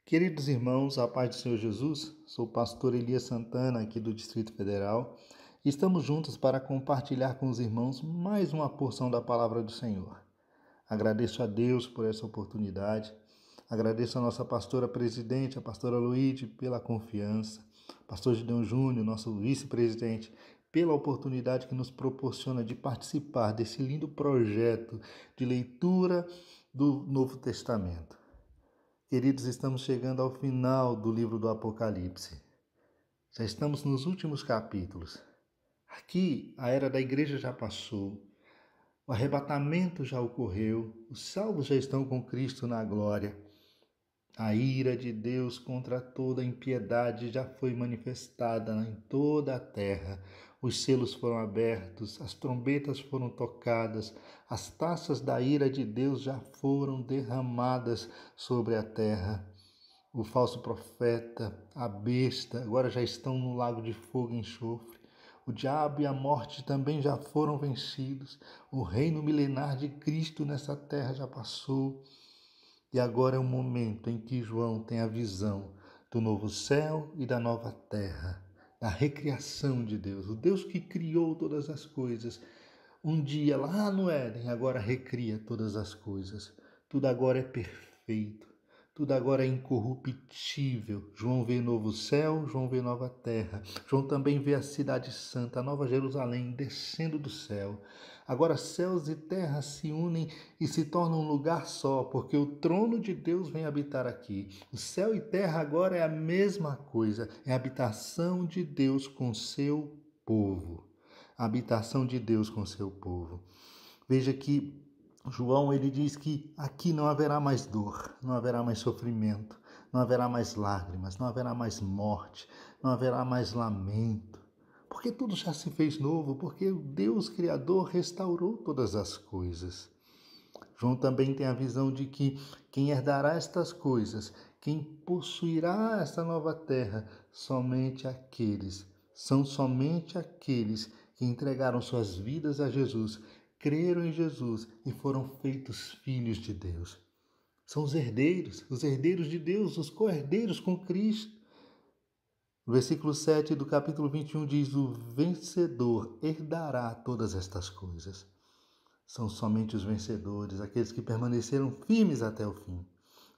Queridos irmãos, a paz do Senhor Jesus, sou o pastor Elias Santana, aqui do Distrito Federal, e estamos juntos para compartilhar com os irmãos mais uma porção da palavra do Senhor. Agradeço a Deus por essa oportunidade, agradeço a nossa pastora presidente, a pastora Luíde, pela confiança, pastor Gideon Júnior, nosso vice-presidente, pela oportunidade que nos proporciona de participar desse lindo projeto de leitura do Novo Testamento. Queridos, estamos chegando ao final do livro do Apocalipse. Já estamos nos últimos capítulos. Aqui, a era da igreja já passou, o arrebatamento já ocorreu, os salvos já estão com Cristo na glória. A ira de Deus contra toda impiedade já foi manifestada em toda a terra. Os selos foram abertos, as trombetas foram tocadas, as taças da ira de Deus já foram derramadas sobre a terra. O falso profeta, a besta, agora já estão no lago de fogo e enxofre. O diabo e a morte também já foram vencidos. O reino milenar de Cristo nessa terra já passou. E agora é o momento em que João tem a visão do novo céu e da nova terra, da recriação de Deus. O Deus que criou todas as coisas, um dia lá no Éden, agora recria todas as coisas. Tudo agora é perfeito, tudo agora é incorruptível. João vê novo céu, João vê nova terra. João também vê a cidade santa, a nova Jerusalém, descendo do céu. Agora céus e terra se unem e se tornam um lugar só, porque o trono de Deus vem habitar aqui. O céu e terra agora é a mesma coisa, é a habitação de Deus com seu povo. A habitação de Deus com seu povo. Veja que João ele diz que aqui não haverá mais dor, não haverá mais sofrimento, não haverá mais lágrimas, não haverá mais morte, não haverá mais lamento. Porque tudo já se fez novo, porque o Deus Criador restaurou todas as coisas. João também tem a visão de que quem herdará estas coisas, quem possuirá esta nova terra, são somente aqueles que entregaram suas vidas a Jesus, creram em Jesus e foram feitos filhos de Deus. São os herdeiros de Deus, os co-herdeiros com Cristo. O versículo 7 do capítulo 21 diz: o vencedor herdará todas estas coisas. São somente os vencedores, aqueles que permaneceram firmes até o fim.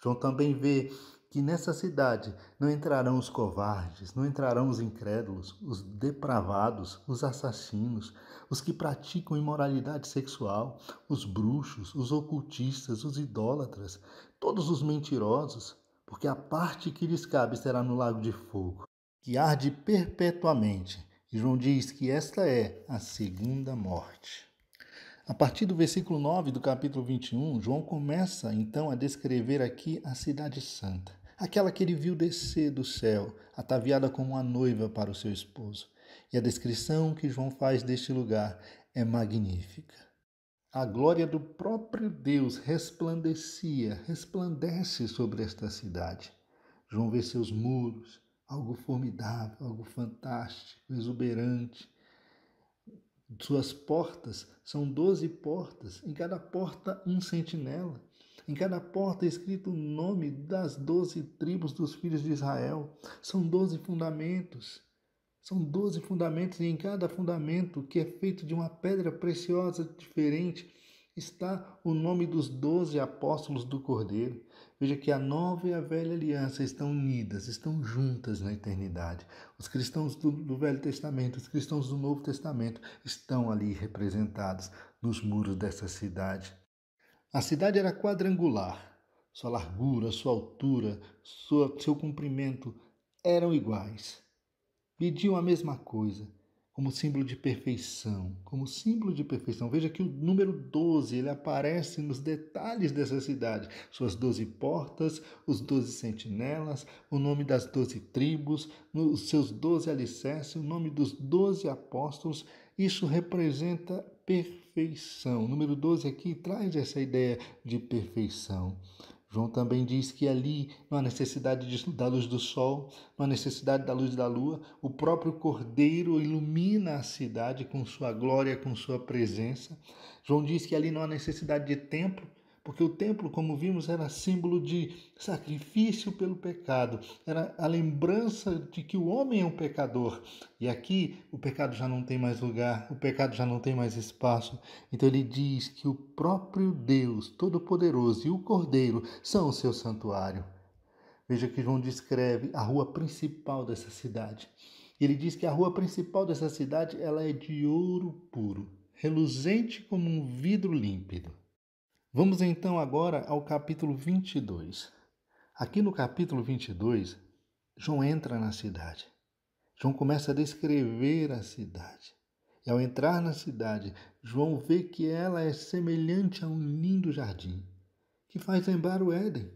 João também vê que nessa cidade não entrarão os covardes, não entrarão os incrédulos, os depravados, os assassinos, os que praticam imoralidade sexual, os bruxos, os ocultistas, os idólatras, todos os mentirosos, porque a parte que lhes cabe será no lago de fogo, que arde perpetuamente. E João diz que esta é a segunda morte. A partir do versículo 9 do capítulo 21, João começa então a descrever aqui a cidade santa, aquela que ele viu descer do céu, ataviada como uma noiva para o seu esposo. E a descrição que João faz deste lugar é magnífica. A glória do próprio Deus resplandece sobre esta cidade. João vê seus muros, algo formidável, algo fantástico, exuberante. Suas portas são 12 portas, em cada porta um sentinela. Em cada porta é escrito o nome das 12 tribos dos filhos de Israel. São 12 fundamentos. São 12 fundamentos e em cada fundamento, que é feito de uma pedra preciosa diferente, está o nome dos 12 apóstolos do Cordeiro. Veja que a nova e a velha aliança estão unidas, estão juntas na eternidade. Os cristãos do Velho Testamento, os cristãos do Novo Testamento estão ali representados nos muros dessa cidade. A cidade era quadrangular. Sua largura, sua altura, seu comprimento eram iguais. Pediam a mesma coisa, como símbolo de perfeição, como símbolo de perfeição. Veja que o número 12, ele aparece nos detalhes dessa cidade. Suas 12 portas, os 12 sentinelas, o nome das 12 tribos, os seus 12 alicerces, o nome dos 12 apóstolos. Isso representa perfeição. O número 12 aqui traz essa ideia de perfeição. João também diz que ali não há necessidade da luz do sol, não há necessidade da luz da lua. O próprio Cordeiro ilumina a cidade com sua glória, com sua presença. João diz que ali não há necessidade de templo, porque o templo, como vimos, era símbolo de sacrifício pelo pecado, era a lembrança de que o homem é um pecador. E aqui o pecado já não tem mais lugar, o pecado já não tem mais espaço. Então ele diz que o próprio Deus Todo-Poderoso e o Cordeiro são o seu santuário. Veja que João descreve a rua principal dessa cidade. Ele diz que a rua principal dessa cidade ela é de ouro puro, reluzente como um vidro límpido. Vamos então agora ao capítulo 22. Aqui no capítulo 22, João entra na cidade. João começa a descrever a cidade. E ao entrar na cidade, João vê que ela é semelhante a um lindo jardim, que faz lembrar o Éden.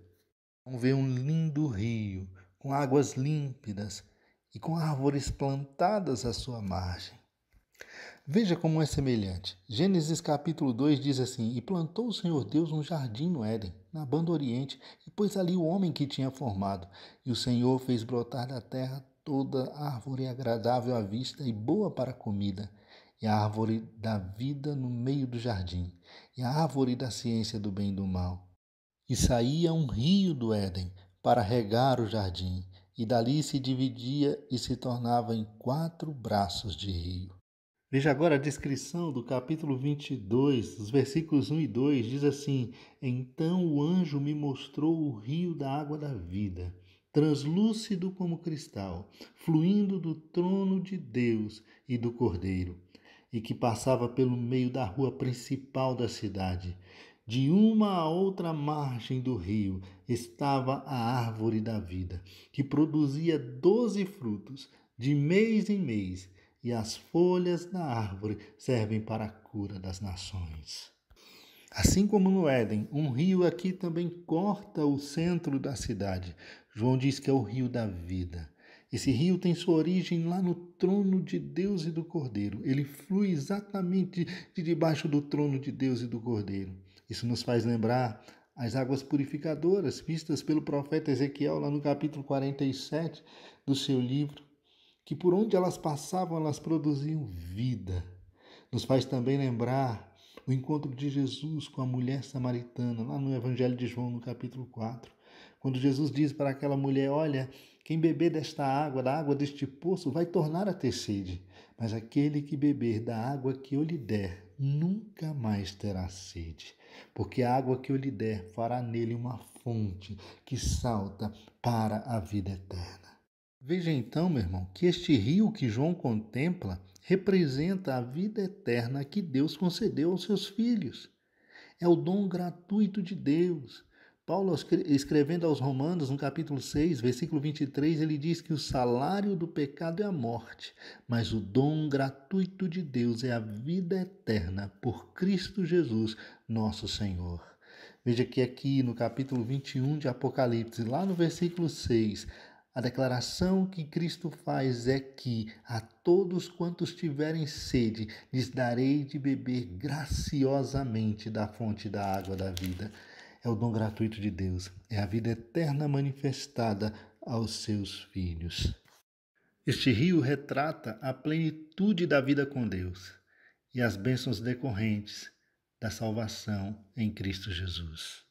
João vê um lindo rio, com águas límpidas e com árvores plantadas à sua margem. Veja como é semelhante. Gênesis capítulo 2 diz assim: E plantou o Senhor Deus um jardim no Éden, na banda oriente, e pôs ali o homem que tinha formado. E o Senhor fez brotar da terra toda árvore agradável à vista e boa para a comida, e a árvore da vida no meio do jardim, e a árvore da ciência do bem e do mal. E saía um rio do Éden para regar o jardim, e dali se dividia e se tornava em 4 braços de rio. Veja agora a descrição do capítulo 22, os versículos 1 e 2, diz assim: Então o anjo me mostrou o rio da água da vida, translúcido como cristal, fluindo do trono de Deus e do Cordeiro, e que passava pelo meio da rua principal da cidade. De uma a outra margem do rio estava a árvore da vida, que produzia 12 frutos, de mês em mês, e as folhas da árvore servem para a cura das nações. Assim como no Éden, um rio aqui também corta o centro da cidade. João diz que é o rio da vida. Esse rio tem sua origem lá no trono de Deus e do Cordeiro. Ele flui exatamente de debaixo do trono de Deus e do Cordeiro. Isso nos faz lembrar as águas purificadoras vistas pelo profeta Ezequiel lá no capítulo 47 do seu livro, que por onde elas passavam, elas produziam vida. Nos faz também lembrar o encontro de Jesus com a mulher samaritana, lá no Evangelho de João, no capítulo 4, quando Jesus diz para aquela mulher: Olha, quem beber desta água, da água deste poço, vai tornar a ter sede, mas aquele que beber da água que eu lhe der, nunca mais terá sede, porque a água que eu lhe der fará nele uma fonte que salta para a vida eterna. Veja então, meu irmão, que este rio que João contempla representa a vida eterna que Deus concedeu aos seus filhos. É o dom gratuito de Deus. Paulo, escrevendo aos Romanos, no capítulo 6, versículo 23, ele diz que o salário do pecado é a morte, mas o dom gratuito de Deus é a vida eterna por Cristo Jesus, nosso Senhor. Veja que aqui no capítulo 21 de Apocalipse, lá no versículo 6, a declaração que Cristo faz é que a todos quantos tiverem sede, lhes darei de beber graciosamente da fonte da água da vida. É o dom gratuito de Deus, é a vida eterna manifestada aos seus filhos. Este rio retrata a plenitude da vida com Deus e as bênçãos decorrentes da salvação em Cristo Jesus.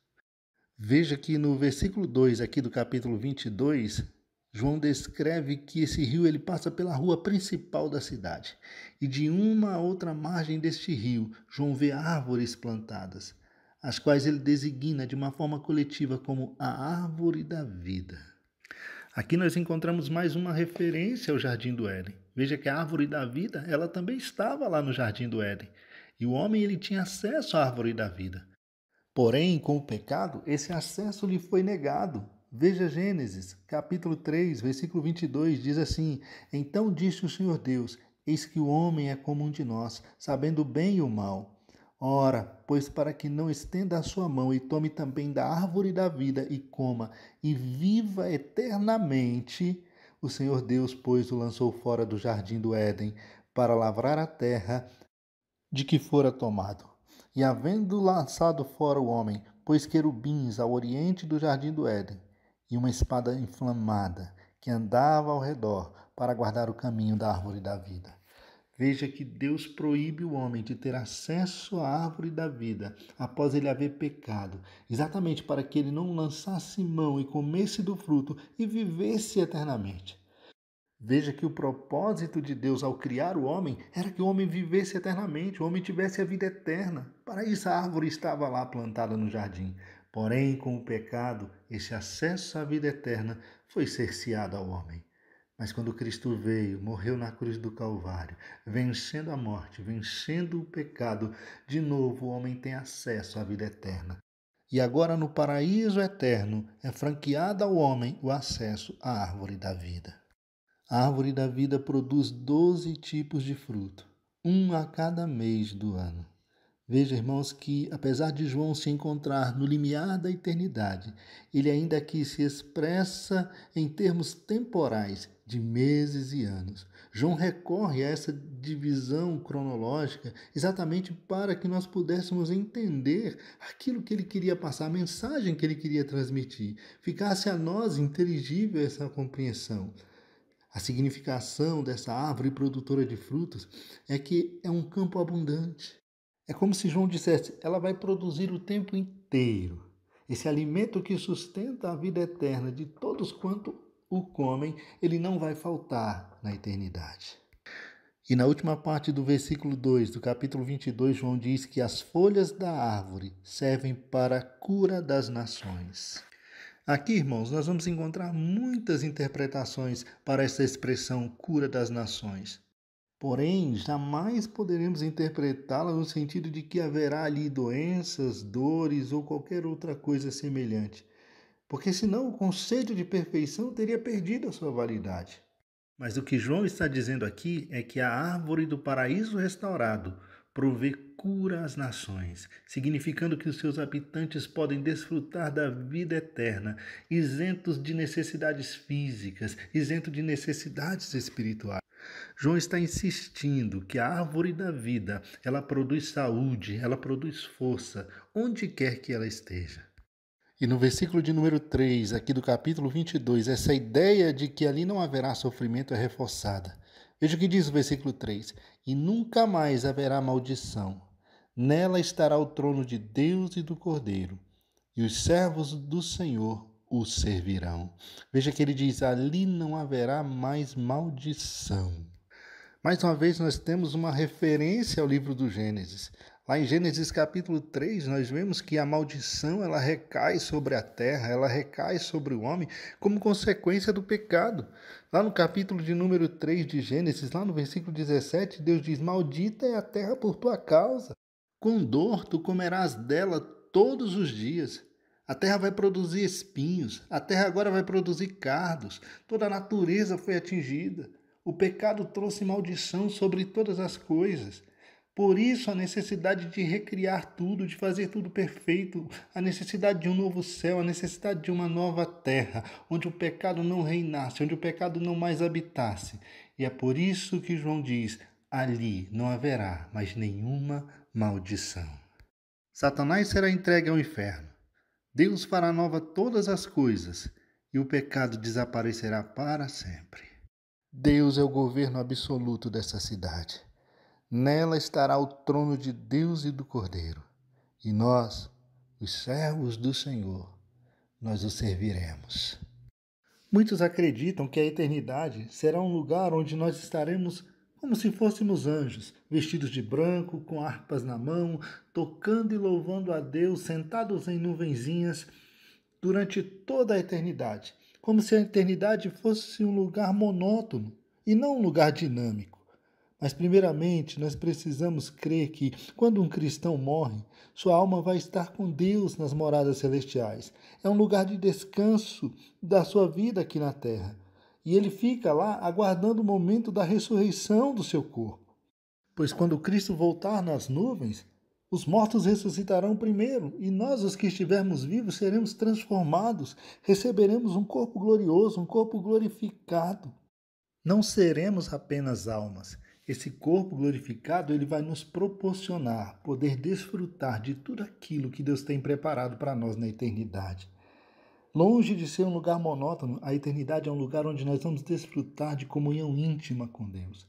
Veja que no versículo 2 aqui do capítulo 22, João descreve que esse rio ele passa pela rua principal da cidade. E de uma a outra margem deste rio, João vê árvores plantadas, as quais ele designa de uma forma coletiva como a árvore da vida. Aqui nós encontramos mais uma referência ao Jardim do Éden. Veja que a árvore da vida, ela também estava lá no Jardim do Éden. E o homem ele tinha acesso à árvore da vida. Porém, com o pecado, esse acesso lhe foi negado. Veja Gênesis, capítulo 3, versículo 22, diz assim: Então disse o Senhor Deus, eis que o homem é como um de nós, sabendo o bem e o mal. Ora, pois para que não estenda a sua mão e tome também da árvore da vida e coma, e viva eternamente, o Senhor Deus, pois, o lançou fora do jardim do Éden, para lavrar a terra de que fora tomado. E havendo lançado fora o homem, pôs querubins ao oriente do jardim do Éden, e uma espada inflamada, que andava ao redor, para guardar o caminho da árvore da vida. Veja que Deus proíbe o homem de ter acesso à árvore da vida após ele haver pecado, exatamente para que ele não lançasse mão e comesse do fruto e vivesse eternamente. Veja que o propósito de Deus ao criar o homem era que o homem vivesse eternamente, o homem tivesse a vida eterna. Para isso a árvore estava lá plantada no jardim. Porém, com o pecado, esse acesso à vida eterna foi cerceado ao homem. Mas quando Cristo veio, morreu na cruz do Calvário, vencendo a morte, vencendo o pecado, de novo o homem tem acesso à vida eterna. E agora no paraíso eterno é franqueado ao homem o acesso à árvore da vida. A árvore da vida produz 12 tipos de fruto, um a cada mês do ano. Veja, irmãos, que apesar de João se encontrar no limiar da eternidade, ele ainda aqui se expressa em termos temporais de meses e anos. João recorre a essa divisão cronológica exatamente para que nós pudéssemos entender aquilo que ele queria passar, a mensagem que ele queria transmitir. Ficasse a nós inteligível essa compreensão. A significação dessa árvore produtora de frutos é que é um campo abundante. É como se João dissesse, ela vai produzir o tempo inteiro. Esse alimento que sustenta a vida eterna de todos quanto o comem, ele não vai faltar na eternidade. E na última parte do versículo 2 do capítulo 22, João diz que as folhas da árvore servem para a cura das nações. Aqui, irmãos, nós vamos encontrar muitas interpretações para essa expressão cura das nações. Porém, jamais poderemos interpretá-la no sentido de que haverá ali doenças, dores ou qualquer outra coisa semelhante, porque senão o conceito de perfeição teria perdido a sua validade. Mas o que João está dizendo aqui é que a árvore do paraíso restaurado provê cura às nações, significando que os seus habitantes podem desfrutar da vida eterna, isentos de necessidades físicas, isentos de necessidades espirituais. João está insistindo que a árvore da vida, ela produz saúde, ela produz força, onde quer que ela esteja. E no versículo de número 3, aqui do capítulo 22, essa ideia de que ali não haverá sofrimento é reforçada. Veja o que diz o versículo 3: E nunca mais haverá maldição. Nela estará o trono de Deus e do Cordeiro, e os servos do Senhor o servirão. Veja que ele diz, ali não haverá mais maldição. Mais uma vez, nós temos uma referência ao livro do Gênesis. Lá em Gênesis capítulo 3, nós vemos que a maldição ela recai sobre a terra, ela recai sobre o homem como consequência do pecado. Lá no capítulo de número 3 de Gênesis, lá no versículo 17, Deus diz, maldita é a terra por tua causa. Com dor tu comerás dela todos os dias. A terra vai produzir espinhos, a terra agora vai produzir cardos, toda a natureza foi atingida. O pecado trouxe maldição sobre todas as coisas. Por isso, a necessidade de recriar tudo, de fazer tudo perfeito, a necessidade de um novo céu, a necessidade de uma nova terra, onde o pecado não reinasse, onde o pecado não mais habitasse. E é por isso que João diz, ali não haverá mais nenhuma maldição. Satanás será entregue ao inferno. Deus fará nova todas as coisas, e o pecado desaparecerá para sempre. Deus é o governo absoluto dessa cidade. Nela estará o trono de Deus e do Cordeiro. E nós, os servos do Senhor, nós o serviremos. Muitos acreditam que a eternidade será um lugar onde nós estaremos como se fôssemos anjos, vestidos de branco, com harpas na mão, tocando e louvando a Deus, sentados em nuvenzinhas durante toda a eternidade, como se a eternidade fosse um lugar monótono e não um lugar dinâmico. Mas, primeiramente, nós precisamos crer que, quando um cristão morre, sua alma vai estar com Deus nas moradas celestiais. É um lugar de descanso da sua vida aqui na terra. E ele fica lá aguardando o momento da ressurreição do seu corpo. Pois quando Cristo voltar nas nuvens, os mortos ressuscitarão primeiro, e nós, os que estivermos vivos, seremos transformados, receberemos um corpo glorioso, um corpo glorificado. Não seremos apenas almas. Esse corpo glorificado, ele vai nos proporcionar poder desfrutar de tudo aquilo que Deus tem preparado para nós na eternidade. Longe de ser um lugar monótono, a eternidade é um lugar onde nós vamos desfrutar de comunhão íntima com Deus.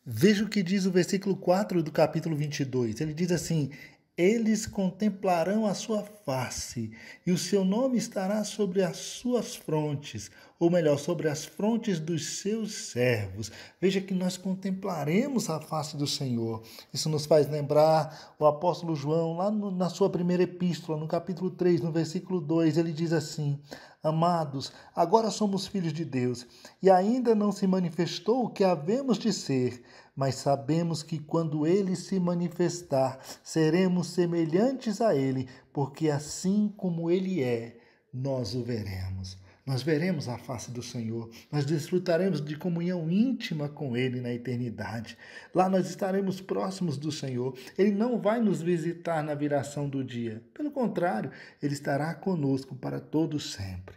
Veja o que diz o versículo 4 do capítulo 22. Ele diz assim: eles contemplarão a sua face, e o seu nome estará sobre as suas frontes, ou melhor, sobre as frontes dos seus servos. Veja que nós contemplaremos a face do Senhor. Isso nos faz lembrar o apóstolo João, lá na sua primeira epístola, no capítulo 3, no versículo 2, ele diz assim: amados, agora somos filhos de Deus, e ainda não se manifestou o que havemos de ser, mas sabemos que quando ele se manifestar, seremos semelhantes a ele, porque assim como ele é, nós o veremos. Nós veremos a face do Senhor, nós desfrutaremos de comunhão íntima com Ele na eternidade. Lá nós estaremos próximos do Senhor. Ele não vai nos visitar na viração do dia. Pelo contrário, Ele estará conosco para todo sempre.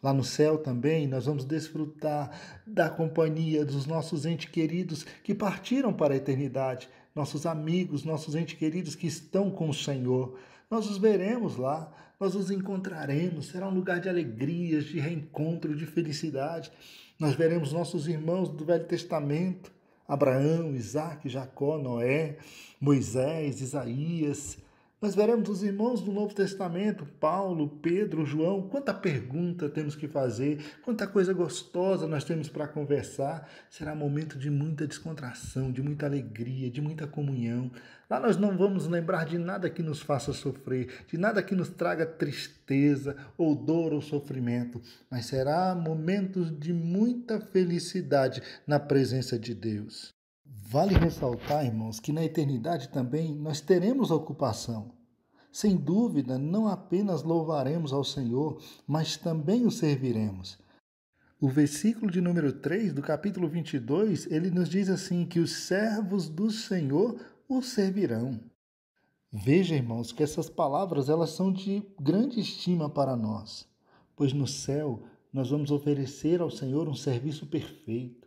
Lá no céu também nós vamos desfrutar da companhia dos nossos entes queridos que partiram para a eternidade, nossos amigos, nossos entes queridos que estão com o Senhor. Nós os veremos lá, nós os encontraremos, será um lugar de alegrias, de reencontro, de felicidade. Nós veremos nossos irmãos do Velho Testamento, Abraão, Isaque, Jacó, Noé, Moisés, Isaías. Nós veremos os irmãos do Novo Testamento, Paulo, Pedro, João. Quanta pergunta temos que fazer, quanta coisa gostosa nós temos para conversar. Será um momento de muita descontração, de muita alegria, de muita comunhão. Lá nós não vamos lembrar de nada que nos faça sofrer, de nada que nos traga tristeza, ou dor ou sofrimento, mas será momentos de muita felicidade na presença de Deus. Vale ressaltar, irmãos, que na eternidade também nós teremos ocupação. Sem dúvida, não apenas louvaremos ao Senhor, mas também o serviremos. O versículo de número 3 do capítulo 22, ele nos diz assim, que os servos do Senhor o servirão. Veja, irmãos, que essas palavras elas são de grande estima para nós, pois no céu nós vamos oferecer ao Senhor um serviço perfeito.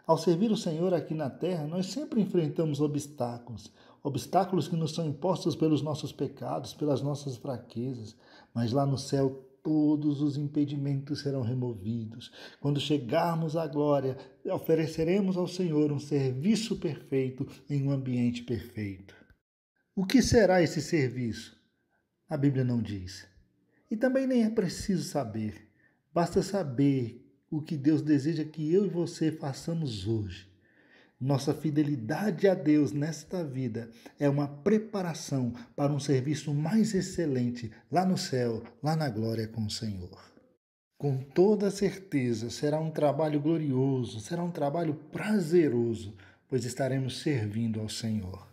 Ao servir o Senhor aqui na terra, nós sempre enfrentamos obstáculos, obstáculos que nos são impostos pelos nossos pecados, pelas nossas fraquezas, mas lá no céu todos os impedimentos serão removidos. Quando chegarmos à glória, ofereceremos ao Senhor um serviço perfeito em um ambiente perfeito. O que será esse serviço? A Bíblia não diz. E também nem é preciso saber. Basta saber o que Deus deseja que eu e você façamos hoje. Nossa fidelidade a Deus nesta vida é uma preparação para um serviço mais excelente lá no céu, lá na glória com o Senhor. Com toda certeza será um trabalho glorioso, será um trabalho prazeroso, pois estaremos servindo ao Senhor.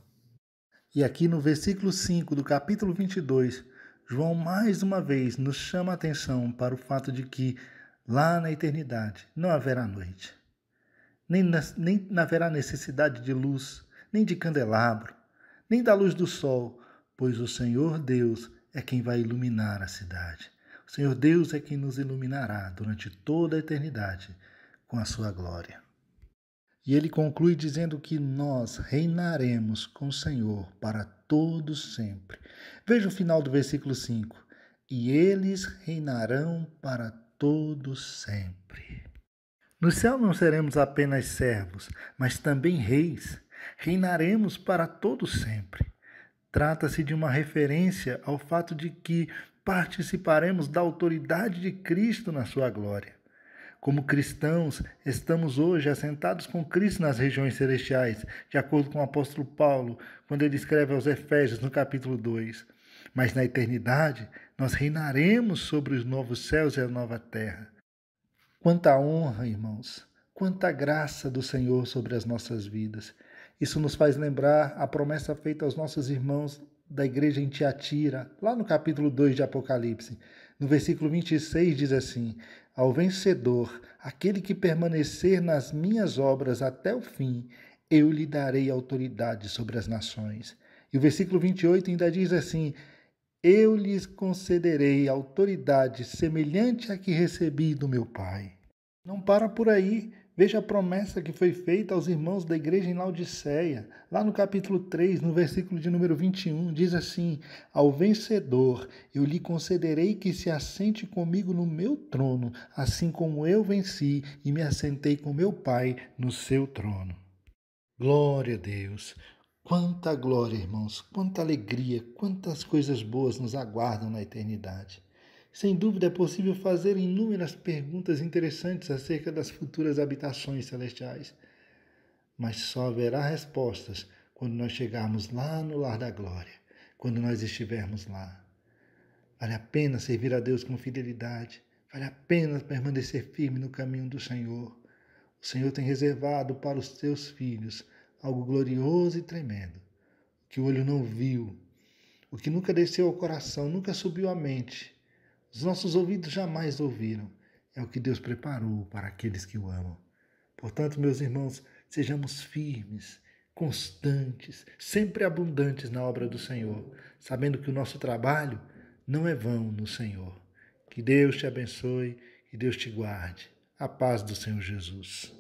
E aqui no versículo 5 do capítulo 22, João mais uma vez nos chama a atenção para o fato de que lá na eternidade não haverá noite, nem haverá necessidade de luz, nem de candelabro, nem da luz do sol, pois o Senhor Deus é quem vai iluminar a cidade. O Senhor Deus é quem nos iluminará durante toda a eternidade com a sua glória. E ele conclui dizendo que nós reinaremos com o Senhor para todos sempre. Veja o final do versículo 5. E eles reinarão para todos sempre. No céu não seremos apenas servos, mas também reis. Reinaremos para todos sempre. Trata-se de uma referência ao fato de que participaremos da autoridade de Cristo na sua glória. Como cristãos, estamos hoje assentados com Cristo nas regiões celestiais, de acordo com o apóstolo Paulo, quando ele escreve aos Efésios, no capítulo 2. Mas na eternidade, nós reinaremos sobre os novos céus e a nova terra. Quanta honra, irmãos, quanta graça do Senhor sobre as nossas vidas. Isso nos faz lembrar a promessa feita aos nossos irmãos da igreja em Tiatira, lá no capítulo 2 de Apocalipse. No versículo 26 diz assim: ao vencedor, aquele que permanecer nas minhas obras até o fim, eu lhe darei autoridade sobre as nações. E o versículo 28 ainda diz assim: eu lhes concederei autoridade semelhante à que recebi do meu Pai. Não para por aí. Veja a promessa que foi feita aos irmãos da igreja em Laodiceia. Lá no capítulo 3, no versículo de número 21, diz assim: ao vencedor eu lhe concederei que se assente comigo no meu trono, assim como eu venci e me assentei com meu Pai no seu trono. Glória a Deus. Quanta glória, irmãos, quanta alegria, quantas coisas boas nos aguardam na eternidade. Sem dúvida é possível fazer inúmeras perguntas interessantes acerca das futuras habitações celestiais, mas só haverá respostas quando nós chegarmos lá no lar da glória, quando nós estivermos lá. Vale a pena servir a Deus com fidelidade, vale a pena permanecer firme no caminho do Senhor. O Senhor tem reservado para os teus filhos algo glorioso e tremendo, que o olho não viu, o que nunca desceu ao coração, nunca subiu à mente, os nossos ouvidos jamais ouviram. É o que Deus preparou para aqueles que o amam. Portanto, meus irmãos, sejamos firmes, constantes, sempre abundantes na obra do Senhor, sabendo que o nosso trabalho não é vão no Senhor. Que Deus te abençoe, que Deus te guarde. A paz do Senhor Jesus.